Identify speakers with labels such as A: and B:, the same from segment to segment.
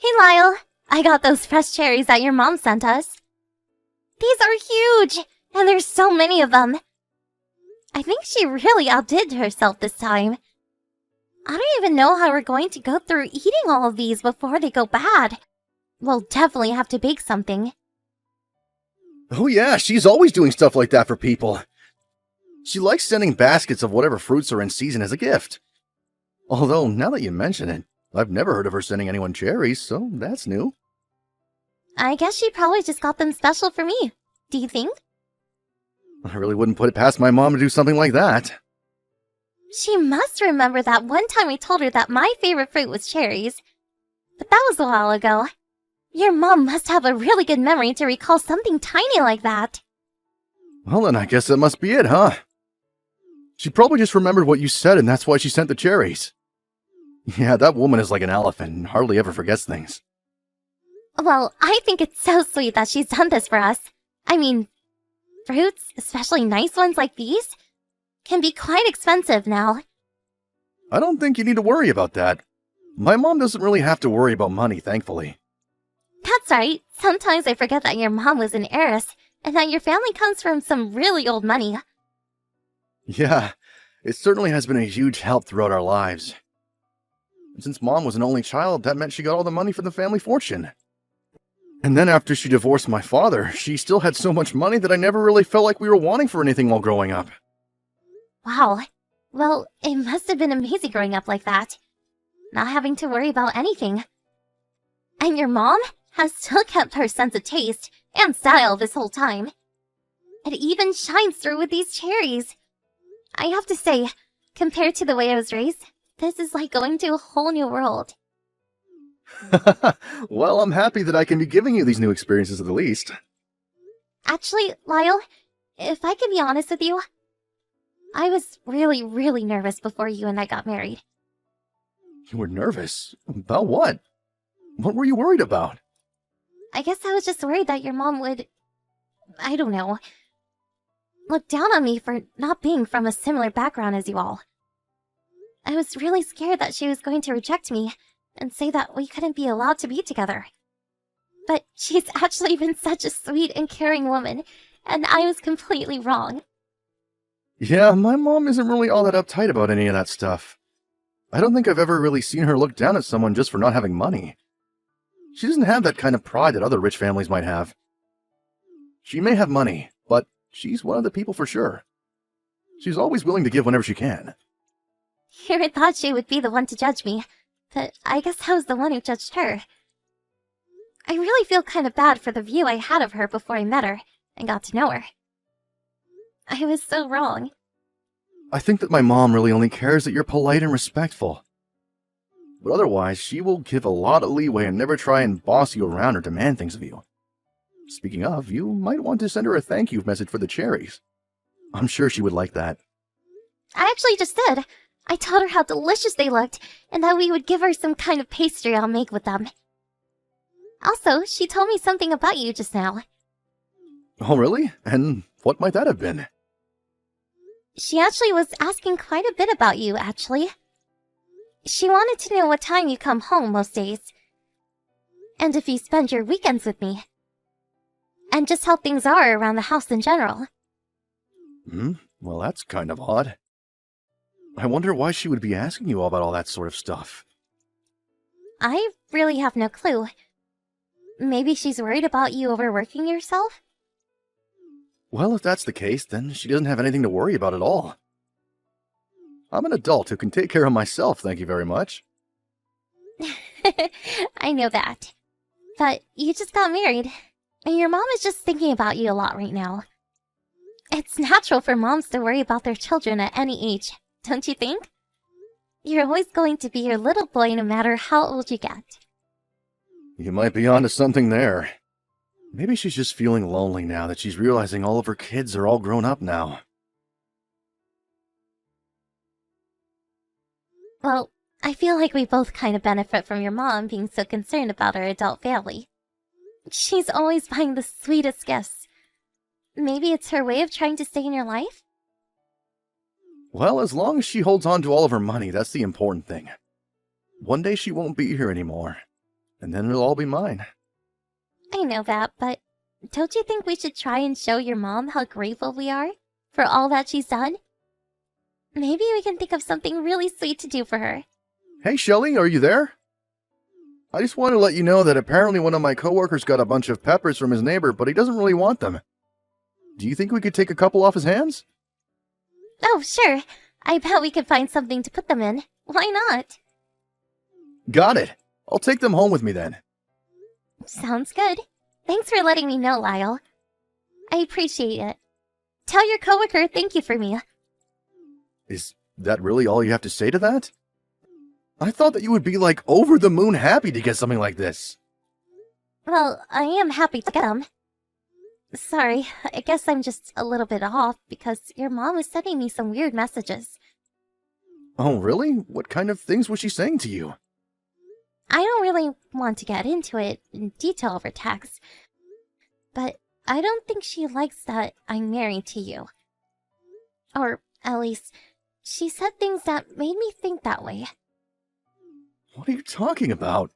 A: Hey Lyle, I got those fresh cherries that your mom sent us. These are huge, and there's so many of them. I think she really outdid herself this time. I don't even know how we're going to go through eating all of these before they go bad. We'll definitely have to bake something.
B: Oh yeah, she's always doing stuff like that for people. She likes sending baskets of whatever fruits are in season as a gift. Although, now that you mention it, I've never heard of her sending anyone cherries, so that's new.
A: I guess she probably just got them special for me. Do you think?
B: I really wouldn't put it past my mom to do something like that.
A: She must remember that one time I told her that my favorite fruit was cherries. But that was a while ago. Your mom must have a really good memory to recall something tiny like that.
B: Well, then I guess that must be it, huh? She probably just remembered what you said, and that's why she sent the cherries. Yeah, that woman is like an elephant and hardly ever forgets things.
A: Well, I think it's so sweet that she's done this for us. I mean, fruits, especially nice ones like these, can be quite expensive now.
B: I don't think you need to worry about that. My mom doesn't really have to worry about money, thankfully.
A: That's right. Sometimes I forget that your mom was an heiress, and that your family comes from some really old money.
B: Yeah, it certainly has been a huge help throughout our lives. Since Mom was an only child, that meant she got all the money for the family fortune. And then after she divorced my father, she still had so much money that I never really felt like we were wanting for anything while growing up.
A: Wow. Well, it must have been amazing growing up like that. Not having to worry about anything. And your mom has still kept her sense of taste and style this whole time. It even shines through with these cherries. I have to say, compared to the way I was raised, this is like going to a whole new world.
B: Well, I'm happy that I can be giving you these new experiences at the least.
A: Actually, Lyle, if I can be honest with you, I was really, really nervous before you and I got married.
B: You were nervous? About what? What were you worried about?
A: I guess I was just worried that your mom would, I don't know, look down on me for not being from a similar background as you all. I was really scared that she was going to reject me and say that we couldn't be allowed to be together. But she's actually been such a sweet and caring woman, and I was completely wrong.
B: Yeah, my mom isn't really all that uptight about any of that stuff. I don't think I've ever really seen her look down at someone just for not having money. She doesn't have that kind of pride that other rich families might have. She may have money, but she's one of the people for sure. She's always willing to give whenever she can.
A: You thought she would be the one to judge me, but I guess I was the one who judged her. I really feel kind of bad for the view I had of her before I met her and got to know her. I was so wrong.
B: I think that my mom really only cares that you're polite and respectful. But otherwise, she will give a lot of leeway and never try and boss you around or demand things of you. Speaking of, you might want to send her a thank you message for the cherries. I'm sure she would like that.
A: I actually just did. I told her how delicious they looked, and that we would give her some kind of pastry I'll make with them. Also, she told me something about you just now.
B: Oh, really? And what might that have been?
A: She actually was asking quite a bit about you, actually. She wanted to know what time you come home most days. And if you spend your weekends with me. And just how things are around the house in general.
B: Well, that's kind of odd. I wonder why she would be asking you all about all that sort of stuff.
A: I really have no clue. Maybe she's worried about you overworking yourself?
B: Well, if that's the case, then she doesn't have anything to worry about at all. I'm an adult who can take care of myself, thank you very much.
A: I know that. But you just got married, and your mom is just thinking about you a lot right now. It's natural for moms to worry about their children at any age, don't you think? You're always going to be your little boy no matter how old you get.
B: You might be onto something there. Maybe she's just feeling lonely now that she's realizing all of her kids are all grown up now.
A: Well, I feel like we both kind of benefit from your mom being so concerned about our adult family. She's always buying the sweetest gifts. Maybe it's her way of trying to stay in your life?
B: Well, as long as she holds on to all of her money, that's the important thing. One day she won't be here anymore. and then it'll all be mine.
A: I know that, but don't you think we should try and show your mom how grateful we are for all that she's done? Maybe we can think of something really sweet to do for her.
B: Hey, Shelly, are you there? I just wanted to let you know that apparently one of my coworkers got a bunch of peppers from his neighbor, but he doesn't really want them. Do you think we could take a couple off his hands?
A: Oh, sure. I bet we could find something to put them in. Why not?
B: Got it. I'll take them home with me then.
A: Sounds good. Thanks for letting me know, Lyle. I appreciate it. Tell your coworker thank you for me.
B: Is that really all you have to say to that? I thought that you would be like over the moon happy to get something like this.
A: Well, I am happy to get them. Sorry, I guess I'm just a little bit off because your mom was sending me some weird messages.
B: Oh, really? What kind of things was she saying to you?
A: I don't really want to get into it in detail over text, but I don't think she likes that I'm married to you. Or, at least, she said things that made me think that way.
B: What are you talking about?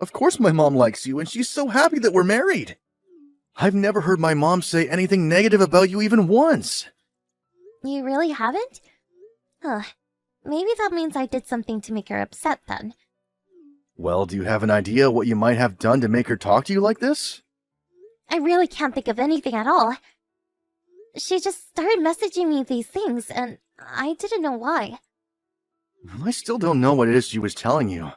B: Of course my mom likes you, and she's so happy that we're married. I've never heard my mom say anything negative about you even once.
A: You really haven't? Huh. Maybe that means I did something to make her upset then.
B: Well, do you have an idea what you might have done to make her talk to you like this?
A: I really can't think of anything at all. She just started messaging me these things, and I didn't know why.
B: I still don't know what it is she was telling you.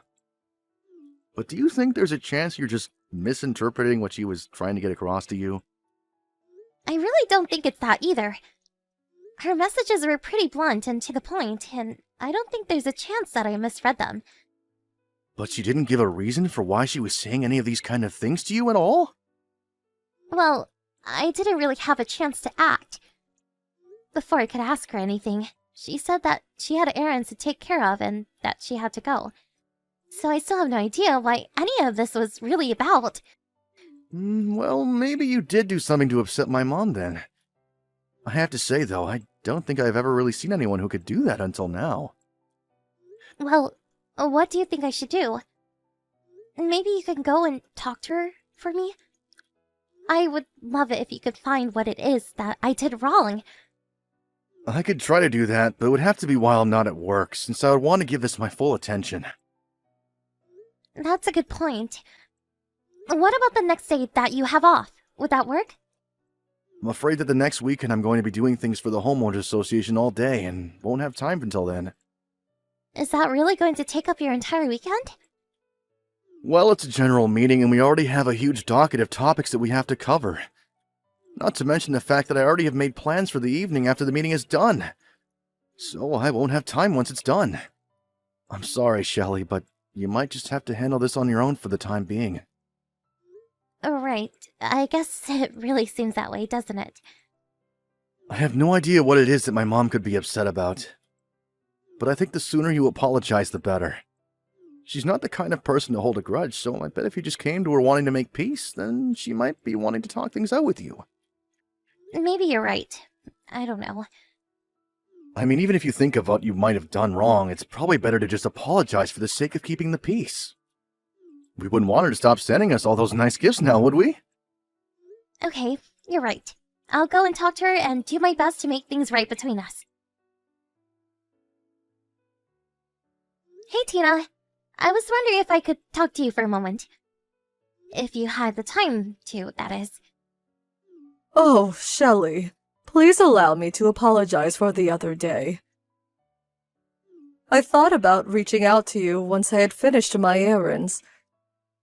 B: But do you think there's a chance you're just misinterpreting what she was trying to get across to you?
A: I really don't think it's that either. Her messages were pretty blunt and to the point, and I don't think there's a chance that I misread them.
B: But she didn't give a reason for why she was saying any of these kind of things to you at all?
A: Well, I didn't really have a chance to act. Before I could ask her anything, she said that she had errands to take care of and that she had to go. So I still have no idea why any of this was really about.
B: Well, maybe you did do something to upset my mom then. I have to say, though, I don't think I've ever really seen anyone who could do that until now.
A: Well, what do you think I should do? Maybe you can go and talk to her for me? I would love it if you could find what it is that I did wrong.
B: I could try to do that, but it would have to be while I'm not at work, since I would want to give this my full attention.
A: That's a good point. What about the next day that you have off? Would that work?
B: I'm afraid that the next weekend I'm going to be doing things for the Homeowners Association all day, and won't have time until then.
A: Is that really going to take up your entire weekend?
B: Well, it's a general meeting, and we already have a huge docket of topics that we have to cover. Not to mention the fact that I already have made plans for the evening after the meeting is done. So I won't have time once it's done. I'm sorry, Shelly, but you might just have to handle this on your own for the time being.
A: Right. I guess it really seems that way, doesn't it?
B: I have no idea what it is that my mom could be upset about. But I think the sooner you apologize, the better. She's not the kind of person to hold a grudge, so I bet if you just came to her wanting to make peace, then she might be wanting to talk things out with you.
A: Maybe you're right. I don't know.
B: I mean, even if you think of what you might have done wrong, it's probably better to just apologize for the sake of keeping the peace. We wouldn't want her to stop sending us all those nice gifts now, would we?
A: Okay, you're right. I'll go and talk to her and do my best to make things right between us. Hey, Tina. I was wondering if I could talk to you for a moment. If you had the time to, that is.
C: Oh, Shelly, please allow me to apologize for the other day. I thought about reaching out to you once I had finished my errands,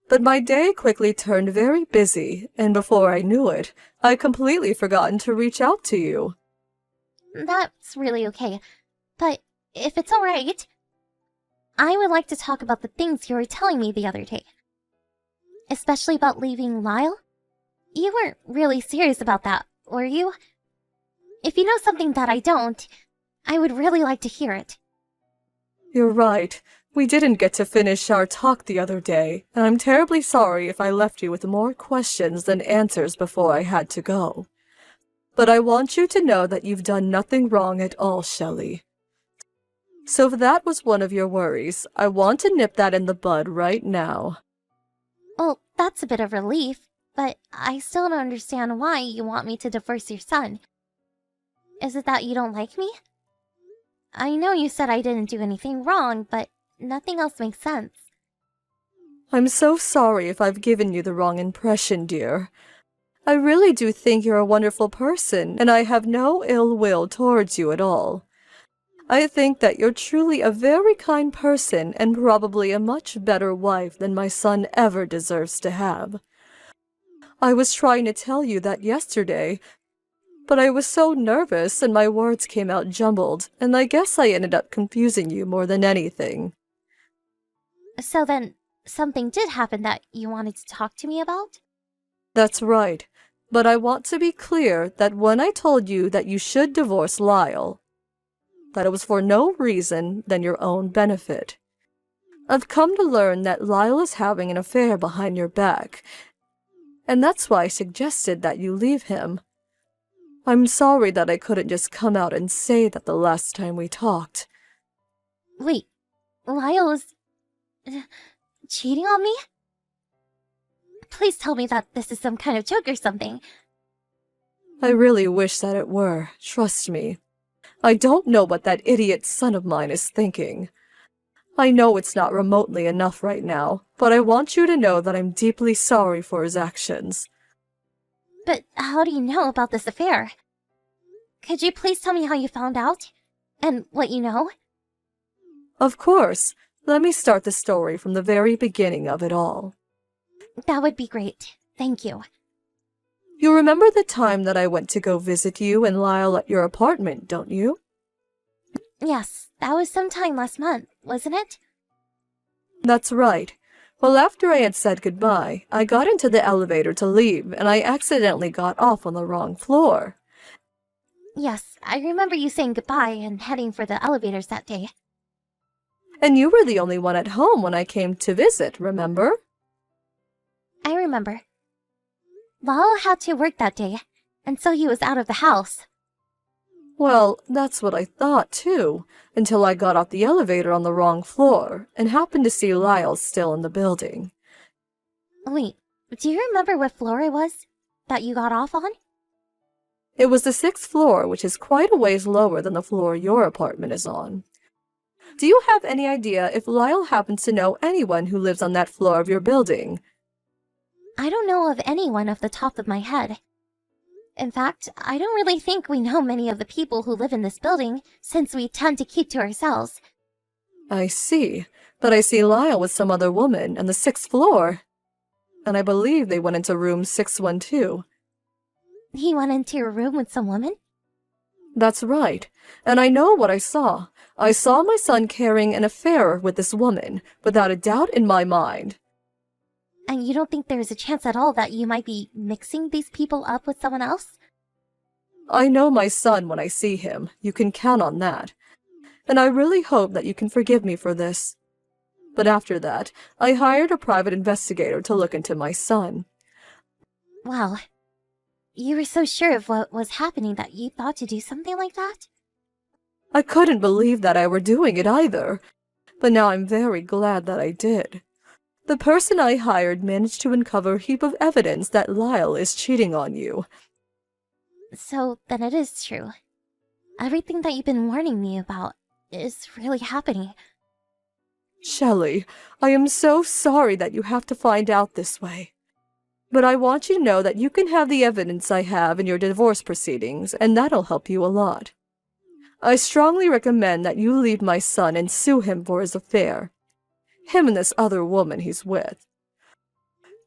C: but my day quickly turned very busy, and before I knew it, I'd completely forgotten to reach out to you.
A: That's really okay, but if it's alright, I would like to talk about the things you were telling me the other day. Especially about leaving Lyle. You weren't really serious about that, were you? If you know something that I don't, I would really like to hear it.
C: You're right. We didn't get to finish our talk the other day, and I'm terribly sorry if I left you with more questions than answers before I had to go. But I want you to know that you've done nothing wrong at all, Shelly. So if that was one of your worries, I want to nip that in the bud right now.
A: Well, that's a bit of relief, but I still don't understand why you want me to divorce your son. Is it that you don't like me? I know you said I didn't do anything wrong, but nothing else makes sense.
C: I'm so sorry if I've given you the wrong impression, dear. I really do think you're a wonderful person, and I have no ill will towards you at all. I think that you're truly a very kind person and probably a much better wife than my son ever deserves to have. I was trying to tell you that yesterday, but I was so nervous and my words came out jumbled, and I guess I ended up confusing you more than anything.
A: So then, something did happen that you wanted to talk to me about?
C: That's right, but I want to be clear that when I told you that you should divorce Lyle, that it was for no reason than your own benefit. I've come to learn that Lyle is having an affair behind your back, and that's why I suggested that you leave him. I'm sorry that I couldn't just come out and say that the last time we talked.
A: Wait, Lyle is cheating on me? Please tell me that this is some kind of joke or something.
C: I really wish that it were, trust me. I don't know what that idiot son of mine is thinking. I know it's not remotely enough right now, but I want you to know that I'm deeply sorry for his actions.
A: But how do you know about this affair? Could you please tell me how you found out? And what you know?
C: Of course. Let me start the story from the very beginning of it all.
A: That would be great. Thank you.
C: You remember the time that I went to go visit you and Lyle at your apartment, don't you?
A: Yes, that was sometime last month, wasn't it?
C: That's right. Well, after I had said goodbye, I got into the elevator to leave, and I accidentally got off on the wrong floor.
A: Yes, I remember you saying goodbye and heading for the elevators that day.
C: And you were the only one at home when I came to visit, remember?
A: I remember. Lyle had to work that day, and so he was out of the house.
C: Well, that's what I thought, too, until I got off the elevator on the wrong floor, and happened to see Lyle still in the building.
A: Wait, do you remember what floor it was that you got off on?
C: It was the 6th floor, which is quite a ways lower than the floor your apartment is on. Do you have any idea if Lyle happens to know anyone who lives on that floor of your building?
A: I don't know of anyone off the top of my head. In fact, I don't really think we know many of the people who live in this building, since we tend to keep to ourselves.
C: I see, but I see Lyle with some other woman on the 6th floor. And I believe they went into room 612.
A: He went into your room with some woman?
C: That's right, and I know what I saw. I saw my son carrying an affair with this woman, without a doubt in my mind.
A: And you don't think there's a chance at all that you might be mixing these people up with someone else?
C: I know my son when I see him. You can count on that. And I really hope that you can forgive me for this. But after that, I hired a private investigator to look into my son.
A: Wow. You were so sure of what was happening that you thought to do something like that?
C: I couldn't believe that I were doing it either. But now I'm very glad that I did. The person I hired managed to uncover a heap of evidence that Lyle is cheating on you.
A: So then it is true. Everything that you've been warning me about is really happening.
C: Shelley, I am so sorry that you have to find out this way. But I want you to know that you can have the evidence I have in your divorce proceedings, and that'll help you a lot. I strongly recommend that you leave my son and sue him for his affair. Him and this other woman he's with.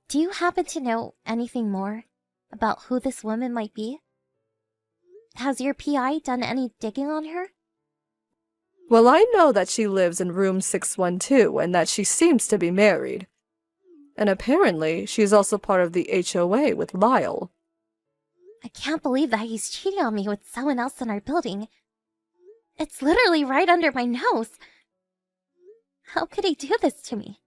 A: Do you happen to know anything more about who this woman might be? Has your PI done any digging on her?
C: Well, I know that she lives in room 612 and that she seems to be married. And apparently, she's also part of the HOA with Lyle.
A: I can't believe that he's cheating on me with someone else in our building. It's literally right under my nose. How could he do this to me?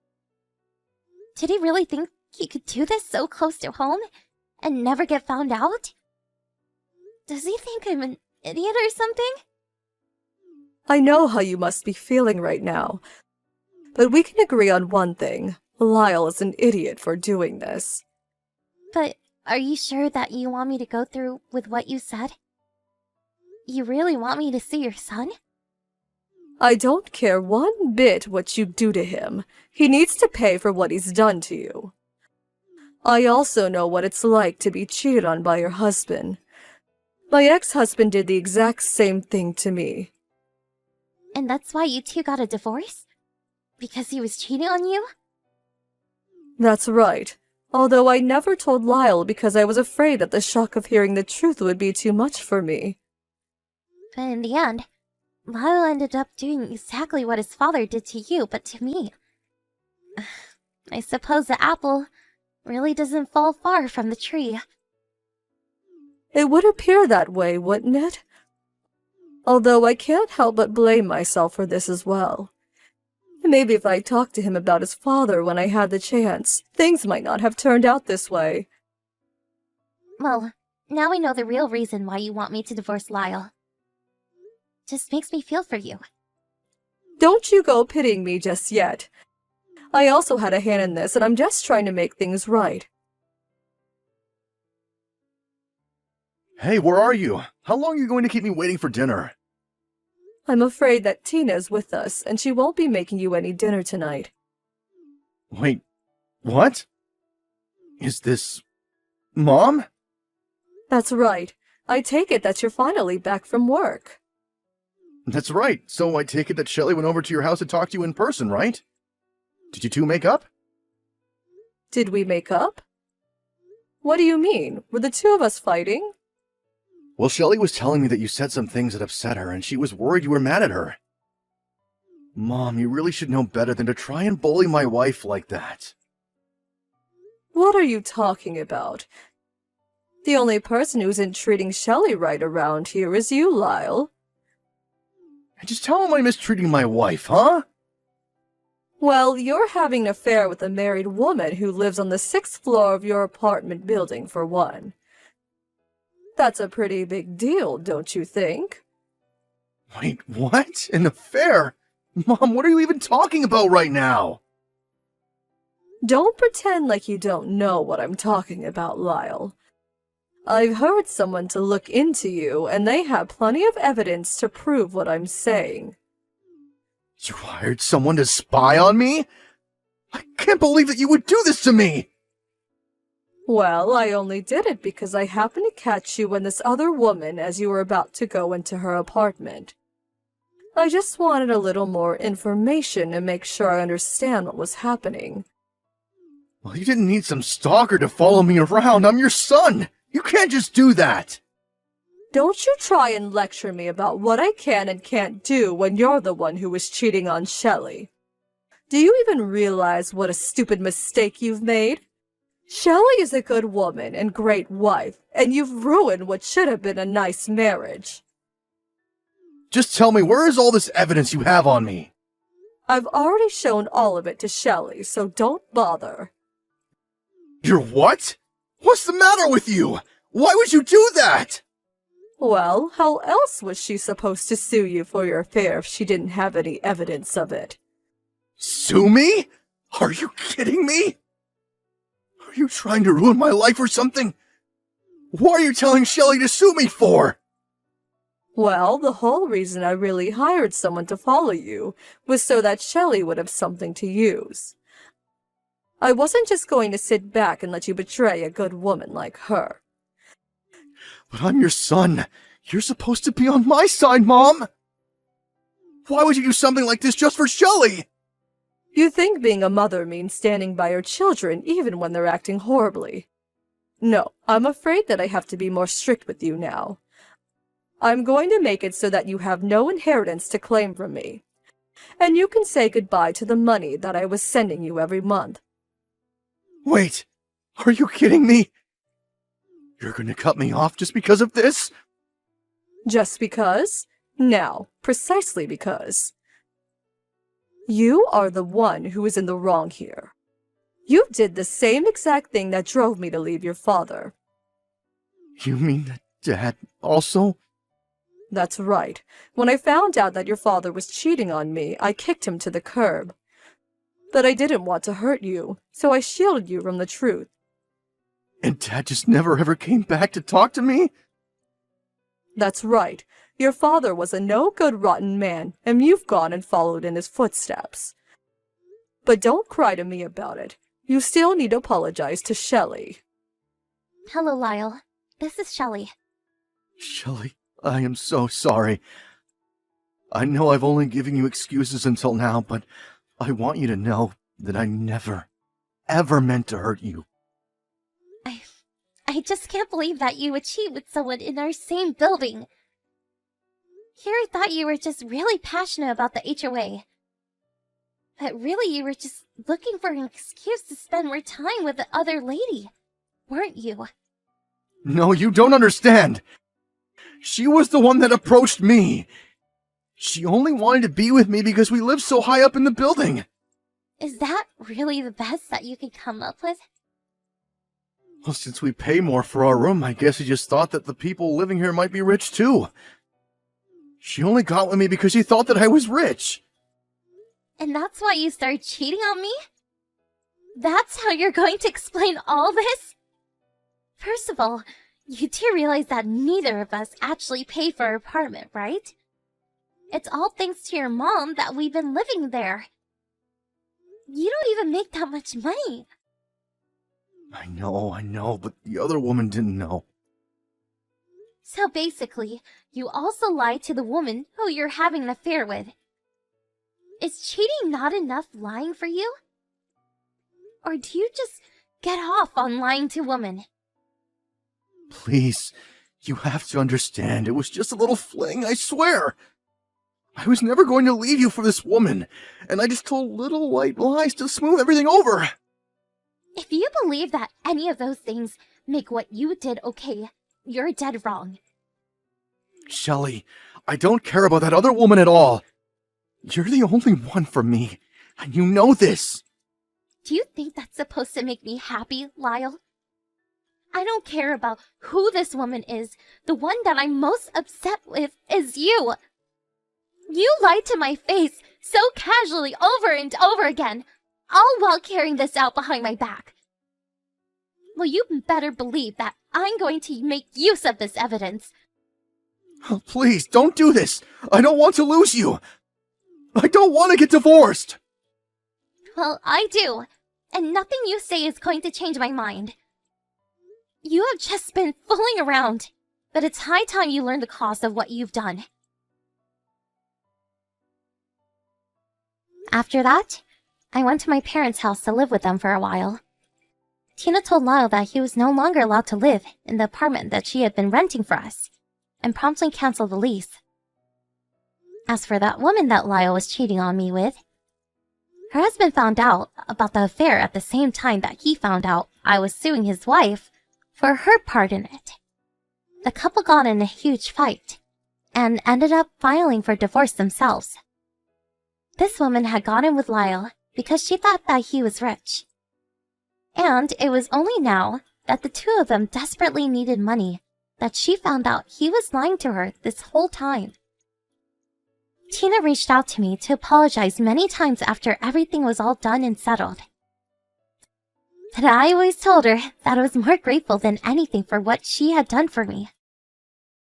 A: Did he really think he could do this so close to home and never get found out? Does he think I'm an idiot or something?
C: I know how you must be feeling right now. But we can agree on one thing. Lyle is an idiot for doing this.
A: But are you sure that you want me to go through with what you said? You really want me to see your son?
C: I don't care one bit what you do to him. He needs to pay for what he's done to you. I also know what it's like to be cheated on by your husband. My ex-husband did the exact same thing to me.
A: And that's why you two got a divorce? Because he was cheating on you?
C: That's right. Although I never told Lyle because I was afraid that the shock of hearing the truth would be too much for me.
A: But in the end, Lyle ended up doing exactly what his father did to you, but to me. I suppose the apple really doesn't fall far from the tree.
C: It would appear that way, wouldn't it? Although I can't help but blame myself for this as well. Maybe if I talked to him about his father when I had the chance, things might not have turned out this way.
A: Well, now I know the real reason why you want me to divorce Lyle. Just makes me feel for you.
C: Don't you go pitying me just yet. I also had a hand in this, and I'm just trying to make things right.
B: Hey, where are you? How long are you going to keep me waiting for dinner?
C: I'm afraid that Tina's with us, and she won't be making you any dinner tonight.
B: Wait, what? Is this... Mom?
C: That's right. I take it that you're finally back from work.
B: That's right. So I take it that Shelley went over to your house to talk to you in person, right? Did you two make up?
C: Did we make up? What do you mean? Were the two of us fighting?
B: Well, Shelley was telling me that you said some things that upset her, and she was worried you were mad at her. Mom, you really should know better than to try and bully my wife like that.
C: What are you talking about? The only person who isn't treating Shelley right around here is you, Lyle.
B: Just how am I mistreating my wife, huh?
C: Well, you're having an affair with a married woman who lives on the 6th floor of your apartment building, for one. That's a pretty big deal, don't you think?
B: Wait, what? An affair? Mom, what are you even talking about right now?
C: Don't pretend like you don't know what I'm talking about, Lyle. I've hired someone to look into you, and they have plenty of evidence to prove what I'm saying.
B: You hired someone to spy on me? I can't believe that you would do this to me!
C: Well, I only did it because I happened to catch you and this other woman as you were about to go into her apartment. I just wanted a little more information to make sure I understand what was happening.
B: Well, you didn't need some stalker to follow me around. I'm your son! You can't just do that!
C: Don't you try and lecture me about what I can and can't do when you're the one who was cheating on Shelley. Do you even realize what a stupid mistake you've made? Shelley is a good woman and great wife, and you've ruined what should have been a nice marriage.
B: Just tell me, where is all this evidence you have on me?
C: I've already shown all of it to Shelley, so don't bother.
B: You're what? What's the matter with you? Why would you do that?
C: Well, how else was she supposed to sue you for your affair if she didn't have any evidence of it?
B: Sue me? Are you kidding me? Are you trying to ruin my life or something? What are you telling Shelley to sue me for?
C: Well, the whole reason I really hired someone to follow you was so that Shelley would have something to use. I wasn't just going to sit back and let you betray a good woman like her.
B: But I'm your son. You're supposed to be on my side, Mom. Why would you do something like this just for Shelley?
C: You think being a mother means standing by your children even when they're acting horribly. No, I'm afraid that I have to be more strict with you now. I'm going to make it so that you have no inheritance to claim from me. And you can say goodbye to the money that I was sending you every month.
B: Wait, are you kidding me? You're going to cut me off just because of this?
C: Just because? No, precisely because. You are the one who is in the wrong here. You did the same exact thing that drove me to leave your father.
B: You mean that Dad also?
C: That's right. When I found out that your father was cheating on me, I kicked him to the curb. But I didn't want to hurt you, so I shielded you from the truth.
B: And Dad just never ever came back to talk to me?
C: That's right. Your father was a no-good rotten man, and you've gone and followed in his footsteps. But don't cry to me about it. You still need to apologize to Shelley.
A: Hello, Lyle. This is Shelley.
B: Shelley, I am so sorry. I know I've only given you excuses until now, but I want you to know that I never, ever meant to hurt you.
A: I just can't believe that you would cheat with someone in our same building. Here I thought you were just really passionate about the HOA. But really you were just looking for an excuse to spend more time with the other lady, weren't you?
B: No, you don't understand. She was the one that approached me. She only wanted to be with me because we live so high up in the building.
A: Is that really the best that you could come up with?
B: Well, since we pay more for our room, I guess she just thought that the people living here might be rich too. She only got with me because she thought that I was rich.
A: And that's why you started cheating on me? That's how you're going to explain all this? First of all, you do realize that neither of us actually paid for our apartment, right? It's all thanks to your mom that we've been living there. You don't even make that much money.
B: I know, but the other woman didn't know.
A: So basically, you also lied to the woman who you're having an affair with. Is cheating not enough lying for you? Or do you just get off on lying to women?
B: Please, you have to understand, it was just a little fling, I swear. I was never going to leave you for this woman, and I just told little white lies to smooth everything over.
A: If you believe that any of those things make what you did okay, you're dead wrong.
B: Shelley, I don't care about that other woman at all. You're the only one for me, and you know this.
A: Do you think that's supposed to make me happy, Lyle? I don't care about who this woman is. The one that I'm most upset with is you. You lied to my face so casually over and over again, all while carrying this out behind my back. Well, you better believe that I'm going to make use of this evidence.
B: Oh, please, don't do this. I don't want to lose you. I don't want to get divorced.
A: Well, I do, and nothing you say is going to change my mind. You have just been fooling around, but it's high time you learn the cost of what you've done. After that, I went to my parents' house to live with them for a while. Tina told Lyle that he was no longer allowed to live in the apartment that she had been renting for us, and promptly canceled the lease. As for that woman that Lyle was cheating on me with, her husband found out about the affair at the same time that he found out I was suing his wife for her part in it. The couple got in a huge fight, and ended up filing for divorce themselves. This woman had gotten with Lyle because she thought that he was rich. And it was only now that the two of them desperately needed money that she found out he was lying to her this whole time. Tina reached out to me to apologize many times after everything was all done and settled. But I always told her that I was more grateful than anything for what she had done for me.